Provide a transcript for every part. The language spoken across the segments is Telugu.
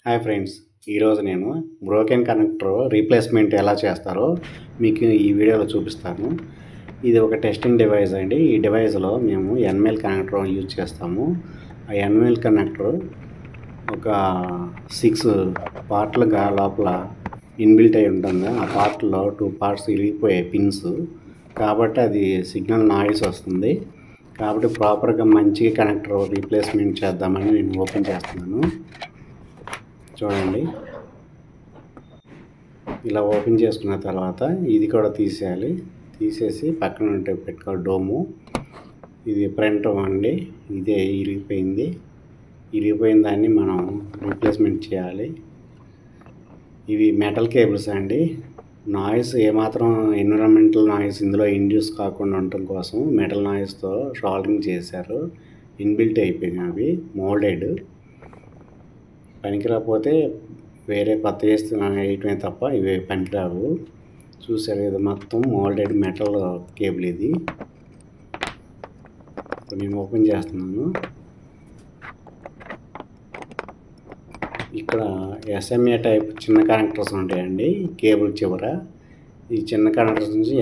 హాయ్ ఫ్రెండ్స్, ఈరోజు నేను బ్రోకెన్ కనెక్టర్ రీప్లేస్మెంట్ ఎలా చేస్తారో మీకు ఈ వీడియోలో చూపిస్తాను. ఇది ఒక టెస్టింగ్ డివైస్ అండి. ఈ డివైస్లో మేము ఎన్ఎంఎల్ కనెక్టర్ యూజ్ చేస్తాము. ఆ ఎన్ఎంఎల్ కనెక్టర్ ఒక 6 పార్ట్లుగా లోపల ఇన్బిల్ట్ అయి ఉంటుంది. ఆ పార్ట్లో 2 పార్ట్స్ ఇరిగిపోయాయి పిన్స్, కాబట్టి అది సిగ్నల్ నాయిస్ వస్తుంది. కాబట్టి ప్రాపర్గా మంచి కనెక్టర్ రీప్లేస్మెంట్ చేద్దామని నేను ఓపెన్ చేస్తున్నాను. చూడండి, ఇలా ఓపెన్ చేసుకున్న తర్వాత ఇది కూడా తీసేయాలి. తీసేసి పక్కన ఉంటే పెట్టుకోవాలి డోము. ఇది ఫ్రంట్ అండి, ఇదే ఇరిగిపోయిన దాన్ని మనం రీప్లేస్మెంట్ చేయాలి. ఇవి మెటల్ కేబుల్స్ అండి. నాయిస్ ఏమాత్రం ఎన్విరాన్మెంటల్ నాయిస్ ఇందులో ఇండ్యూస్ కాకుండా ఉండటం కోసం మెటల్ నాయిస్తో షోల్డరింగ్ చేశారు. ఇన్బిల్ట్ అయిపోయినాయి, అవి మోల్డెడ్. పనికిరాకపోతే వేరే కొత్త వేయటమే తప్ప ఇవి పనికిరావు. చూసారు కదా, మొత్తం మోల్డెడ్ మెటల్ కేబుల్ ఇది. ఇప్పుడు నేను ఓపెన్ చేస్తున్నాను. ఇక్కడ ఎస్ఎంఏ టైప్ చిన్న కనెక్టర్స్ ఉంటాయండి కేబుల్ చివర. ఈ చిన్న కనెక్టర్స్ నుంచి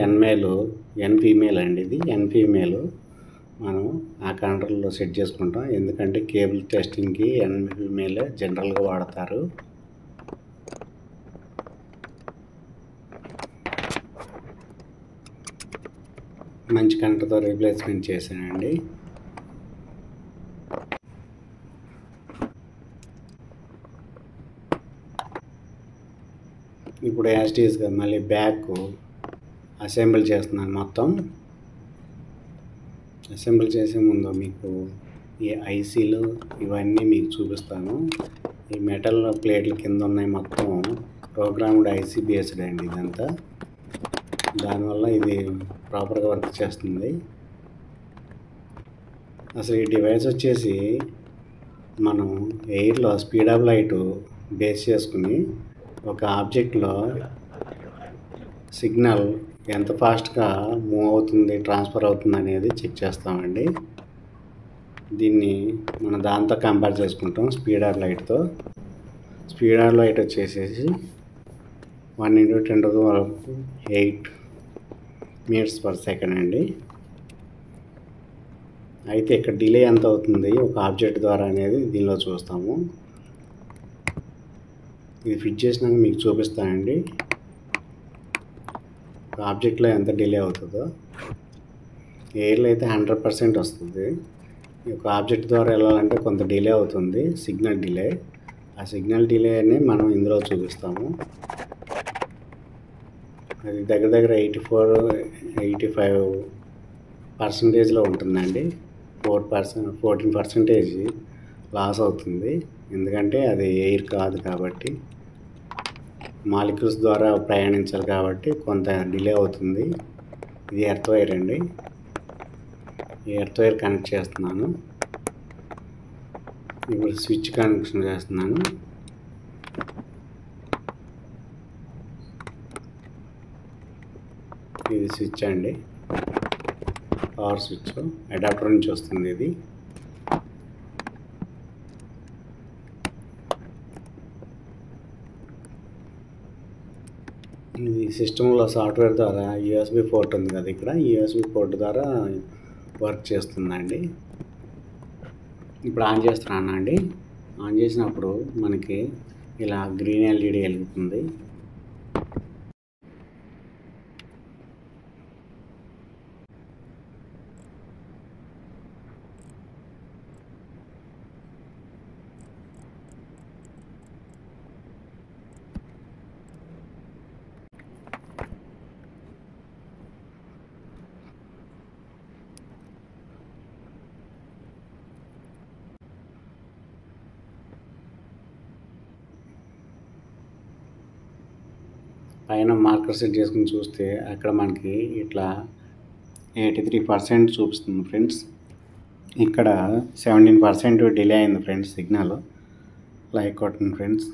ఎన్ ఫీమేల్ అండి, ఇది ఎన్ ఫీమేల్. మనం ఆ కనెక్టర్లో సెట్ చేసుకుంటాం, ఎందుకంటే కేబుల్ టెస్టింగ్కి ఎన్ ఫీమేల్ జనరల్గా వాడతారు. మంచి కనెక్టర్తో రీప్లేస్మెంట్ చేశానండి. ఇప్పుడు యాస్టీస్గా మళ్ళీ బ్యాక్ అసెంబుల్ చేస్తున్నాను. మొత్తం అసెంబుల్ చేసే ముందు మీకు ఈ ఐసీలు ఇవన్నీ మీకు చూపిస్తాను. ఈ మెటల్ ప్లేట్ల కింద ఉన్నాయి, మొత్తం ప్రోగ్రామ్డ్ ఐసీ బేస్డ్ అండి ఇదంతా. దానివల్ల ఇది ప్రాపర్గా వర్క్ చేస్తుంది. అసలు ఈ డివైస్ వచ్చేసి మనం ఎయిర్లో స్పీడ్ ఆఫ్ లైట్ బేస్ చేసుకుని ఒక ఆబ్జెక్ట్లో సిగ్నల్ ఎంత ఫాస్ట్గా మూవ్ అవుతుంది, ట్రాన్స్ఫర్ అవుతుంది అనేది చెక్ చేస్తామండి. దీన్ని మనం దాంతో కంపేర్ చేసుకుంటాం స్పీడ్ ఆఫ్ లైట్తో. స్పీడ్ ఆఫ్ లైట్ వచ్చేసేసి 1 × 10⁸ మీటర్స్ పర్ సెకండ్ అండి. అయితే ఇక్కడ డిలే ఎంత అవుతుంది ఒక ఆబ్జెక్ట్ ద్వారా అనేది దీనిలో చూస్తాము. ఇది ఫిట్ చేసినాక మీకు చూపిస్తానండి ఆబ్జెక్ట్లో ఎంత డిలే అవుతుందో. ఎయిర్లో అయితే 100% వస్తుంది. ఒక ఆబ్జెక్ట్ ద్వారా వెళ్ళాలంటే కొంత డిలే అవుతుంది, సిగ్నల్ డిలే. ఆ సిగ్నల్ డిలేని మనం ఇందులో చూపిస్తాము. అది దగ్గర 84-85% ఉంటుందండి. 14% లాస్ అవుతుంది, ఎందుకంటే అది ఎయిర్ కాదు కాబట్టి, మాలిక్యూల్స్ ద్వారా ప్రయాణించాలి కాబట్టి కొంత డిలే అవుతుంది. ఇది ఎర్త్ వైర్ అండి. ఈ ఎర్త్ వైర్ కనెక్ట్ చేస్తున్నాను. ఇప్పుడు స్విచ్ కనెక్షన్ చేస్తున్నాను. ఇది స్విచ్ అండి, పవర్ స్విచ్. అడాప్టర్ నుంచి వస్తుంది ఇది. ఇది సిస్టంలో సాఫ్ట్వేర్ ద్వారా యూఎస్బి పోర్ట్ ఉంది కదా, ఇక్కడ యూఎస్బి పోర్ట్ ద్వారా వర్క్ చేస్తుందండి. ఇప్పుడు ఆన్ చేస్తున్నాను అండి. ఆన్ చేసినప్పుడు మనకి ఇలా గ్రీన్ ఎల్ఈడి వెలుగుతుంది. పైన మార్కర్ సెట్ చేసుకుని చూస్తే అక్కడ మనకి ఇట్లా 83% చూపిస్తుంది ఫ్రెండ్స్. ఇక్కడ 17% డిలే అయింది ఫ్రెండ్స్ సిగ్నల్. లైక్ కొట్టండి ఫ్రెండ్స్.